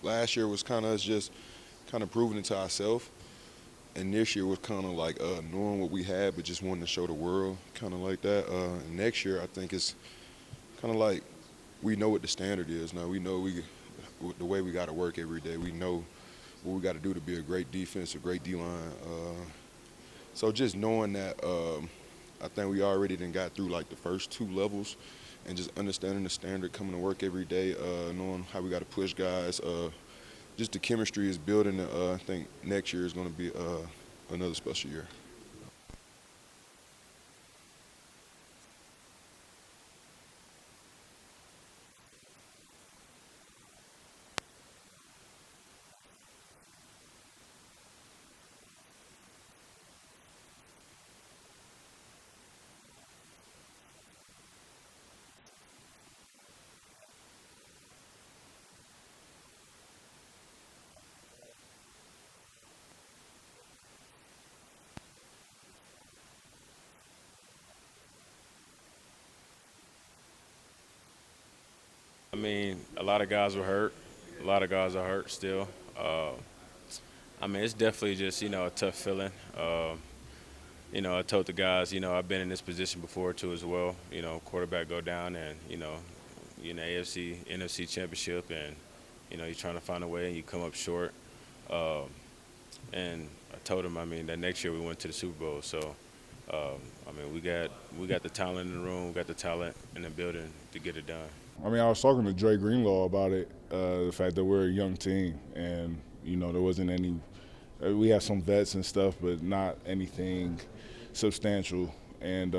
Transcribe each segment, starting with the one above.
last year was kind of us just kind of proving it to ourselves. And this year was kind of like knowing what we had, but just wanting to show the world, kind of like that. And next year, I think it's kind of like we know what the standard is now. We know the way we got to work every day. We know what we got to do to be a great defense, a great D-line. So just knowing that, I think we already then got through like the first two levels, and just understanding the standard, coming to work every day, knowing how we got to push guys. Just the chemistry is building. I think next year is going to be another special year. I mean, a lot of guys were hurt. A lot of guys are hurt still. I mean, it's definitely just a tough feeling. I told the guys, I've been in this position before too as well. Quarterback go down, and you're in the AFC, NFC championship, and you're trying to find a way, and you come up short. Uh, and I told him, I mean, that next year we went to the Super Bowl. So, I mean, we got the talent in the room, we got the talent in the building to get it done. I mean, I was talking to Dre Greenlaw about it, the fact that we're a young team, and there wasn't any. We have some vets and stuff, but not anything substantial. And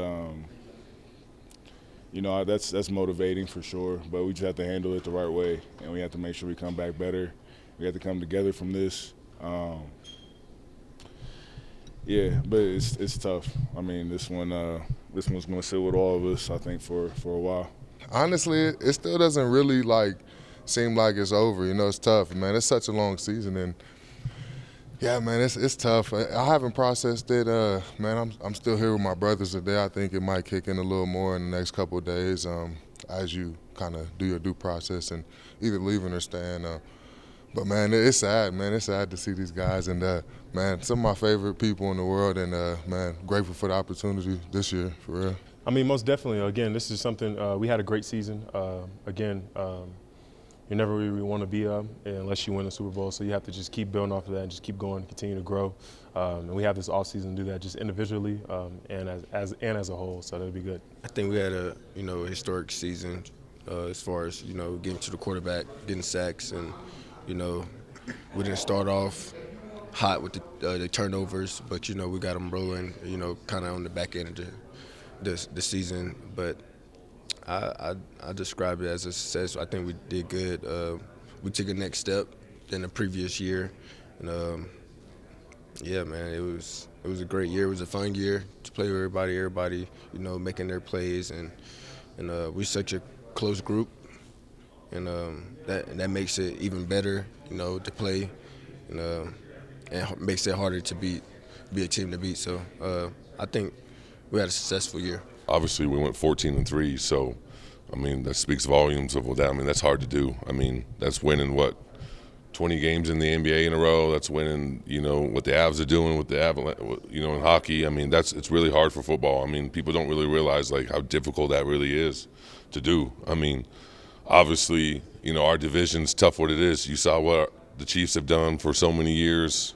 that's motivating for sure. But we just have to handle it the right way, and we have to make sure we come back better. We have to come together from this. Yeah, but it's tough. I mean, this one's going to sit with all of us, I think, for a while. Honestly, it still doesn't really seem like it's over. It's tough, man. It's such a long season, and yeah, man, it's tough. I haven't processed it. Man, I'm still here with my brothers today. I think it might kick in a little more in the next couple of days as you kind of do your due process and either leaving or staying. But man, it's sad, man. It's sad to see these guys, and man, some of my favorite people in the world, and man, grateful for the opportunity this year, for real. I mean, most definitely. Again, this is something we had a great season. You never really want to be up unless you win the Super Bowl. So you have to just keep building off of that and just keep going, continue to grow. And we have this offseason to do that just individually and as a whole. So that'll be good. I think we had a historic season as far as getting to the quarterback, getting sacks, and we didn't start off hot with the turnovers, but we got them rolling. Kind of on the back end of the season, but I describe it as a success. I think we did good. We took a next step than the previous year, and yeah, man, it was a great year. It was a fun year to play with everybody, making their plays, and we're such a close group, and that makes it even better, to play, and makes it harder to be a team to beat. So I think we had a successful year. Obviously, we went 14-3, so I mean that speaks volumes of that. I mean that's hard to do. I mean that's winning 20 games in the NBA in a row. That's winning, what the Avs are doing with the Avalanche, in hockey. I mean it's really hard for football. I mean people don't really realize how difficult that really is to do. I mean, obviously, our division's tough what it is. You saw what the Chiefs have done for so many years,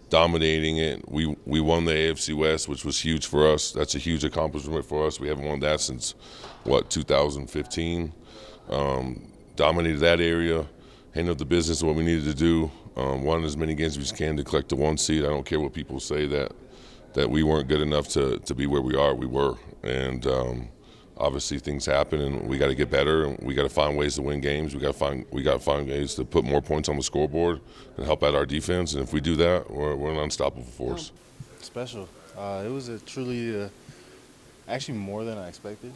dominating it. We won the AFC West, which was huge for us. That's a huge accomplishment for us. We haven't won that since, 2015. Dominated that area, handled the business of what we needed to do, won as many games as we can to collect the one seed. I don't care what people say that we weren't good enough to be where we are. We were. And obviously things happen, and we got to get better, and we got to find ways to win games. We got to find ways to put more points on the scoreboard and help out our defense. And if we do that, we're an unstoppable force. Special. It was truly actually more than I expected.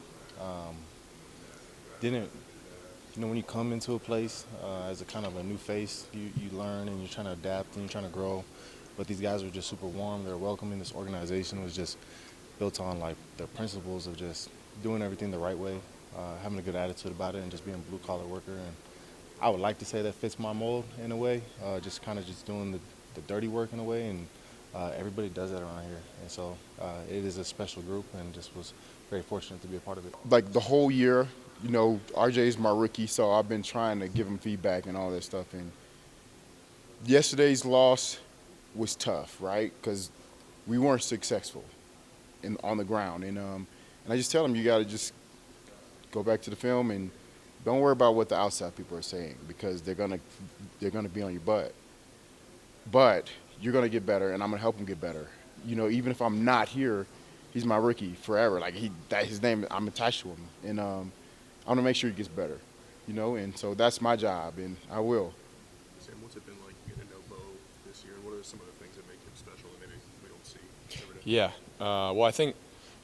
Didn't when you come into a place as a kind of a new face, you learn and you're trying to adapt and you're trying to grow. But these guys were just super warm. They're welcoming. This organization was just built on their principles of just doing everything the right way, having a good attitude about it, and just being a blue-collar worker. And I would like to say that fits my mold in a way, just kind of just doing the dirty work in a way, and everybody does that around here. And so it is a special group, and just was very fortunate to be a part of it. Like the whole year, RJ's my rookie, so I've been trying to give him feedback and all that stuff. And yesterday's loss was tough, right? Because we weren't successful on the ground. And I just tell him, you got to just go back to the film and don't worry about what the outside people are saying, because they're gonna be on your butt. But you're gonna get better, and I'm gonna help him get better. Even if I'm not here, he's my rookie forever. Like his name, I'm attached to him, and I'm gonna make sure he gets better. And so that's my job, and I will. Sam, what's it been like getting to know Bo this year? What are some of the things that make him special that maybe we don't see every day? Yeah, well, I think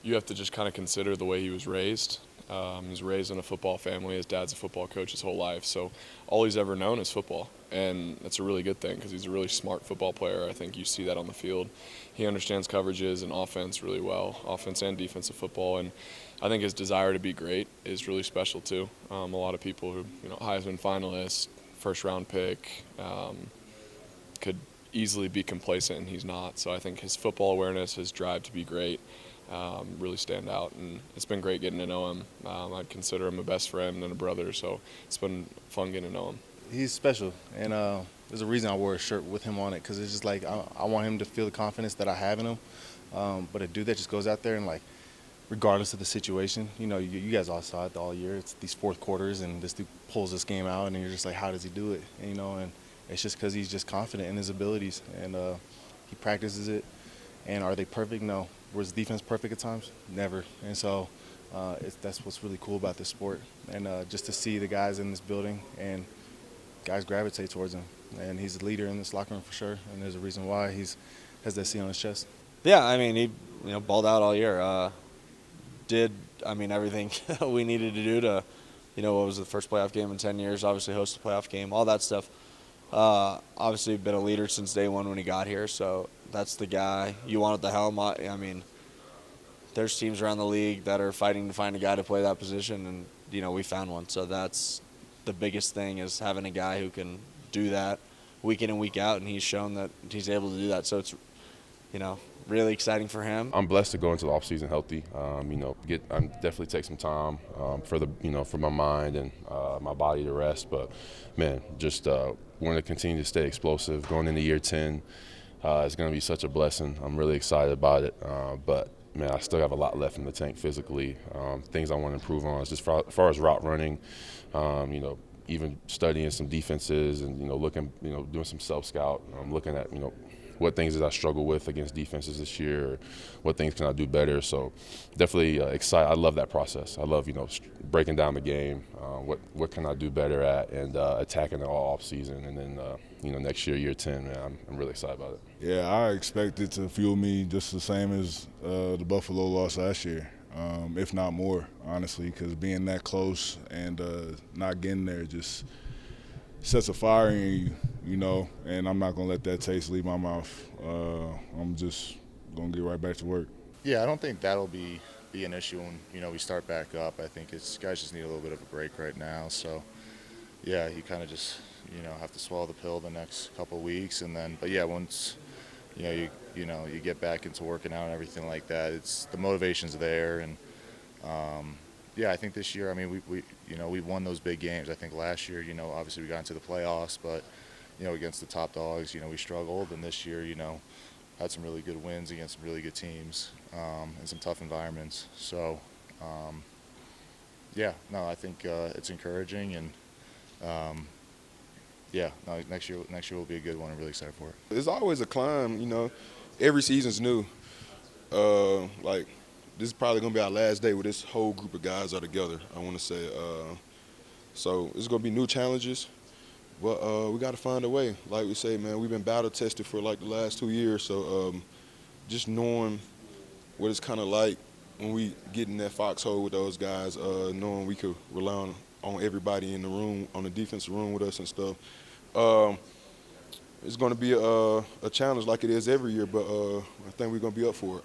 you have to just kind of consider the way he was raised. He was raised in a football family. His dad's a football coach his whole life, so all he's ever known is football, and that's a really good thing because he's a really smart football player. I think you see that on the field. He understands coverages and offense really well, offense and defensive football, and I think his desire to be great is really special too. A lot of people who, Heisman finalist, first-round pick, could easily be complacent, and he's not. So I think his football awareness, his drive to be great, really stand out, and it's been great getting to know him. I'd consider him a best friend and a brother, so it's been fun getting to know him. He's special, and there's a reason I wore a shirt with him on it, because it's just like I want him to feel the confidence that I have in him. But a dude that just goes out there and, like, regardless of the situation, you guys all saw it all year. It's these fourth quarters, and this dude pulls this game out, and you're just like, how does he do it? And it's just because he's just confident in his abilities, and he practices it. And are they perfect? No. Was defense perfect at times? Never. And so that's what's really cool about this sport. And just to see the guys in this building, and guys gravitate towards him. And he's a leader in this locker room for sure, and there's a reason why he has that C on his chest. Yeah, I mean, he balled out all year. Did everything we needed to do to, what was the first playoff game in 10 years, obviously host a playoff game, all that stuff. Obviously been a leader since day one when he got here, so that's the guy you want at the helm. I mean, there's teams around the league that are fighting to find a guy to play that position, and, we found one. So that's the biggest thing, is having a guy who can do that week in and week out, and he's shown that he's able to do that. So it's, really exciting for him. I'm blessed to go into the offseason healthy. I'm definitely take some time for my mind and my body to rest. But man, just want to continue to stay explosive. Going into year 10 is going to be such a blessing. I'm really excited about it. But man, I still have a lot left in the tank physically. Things I want to improve on is just as far as route running. Even studying some defenses and looking, doing some self-scout. I'm looking at what things did I struggle with against defenses this year, or what things can I do better. So definitely excited. I love that process. I love breaking down the game. What can I do better at, and attacking it all off season, and then next year 10, man, I'm really excited about it. Yeah, I expect it to fuel me just the same as the Buffalo loss last year, if not more, honestly, because being that close and not getting there just sets a fire in you, and I'm not going to let that taste leave my mouth. I'm just going to get right back to work. Yeah, I don't think that'll be an issue when, we start back up. I think guys just need a little bit of a break right now. So, yeah, you kind of just, have to swallow the pill the next couple of weeks. And then, but yeah, once, you get back into working out and everything like that, the motivation's there. And, yeah, I think this year, we won those big games. I think last year, obviously we got into the playoffs, but, against the top dogs, we struggled. And this year, had some really good wins against some really good teams and some tough environments. So, yeah, no, I think it's encouraging. And, yeah, no, next year will be a good one. I'm really excited for it. There's always a climb, every season's new. This is probably going to be our last day where this whole group of guys are together, I want to say. So it's going to be new challenges, but we got to find a way. Like we say, man, we've been battle-tested for the last 2 years, so just knowing what it's kind of like when we get in that foxhole with those guys, knowing we could rely on everybody in the room, on the defensive room with us and stuff. It's going to be a challenge like it is every year, but I think we're going to be up for it.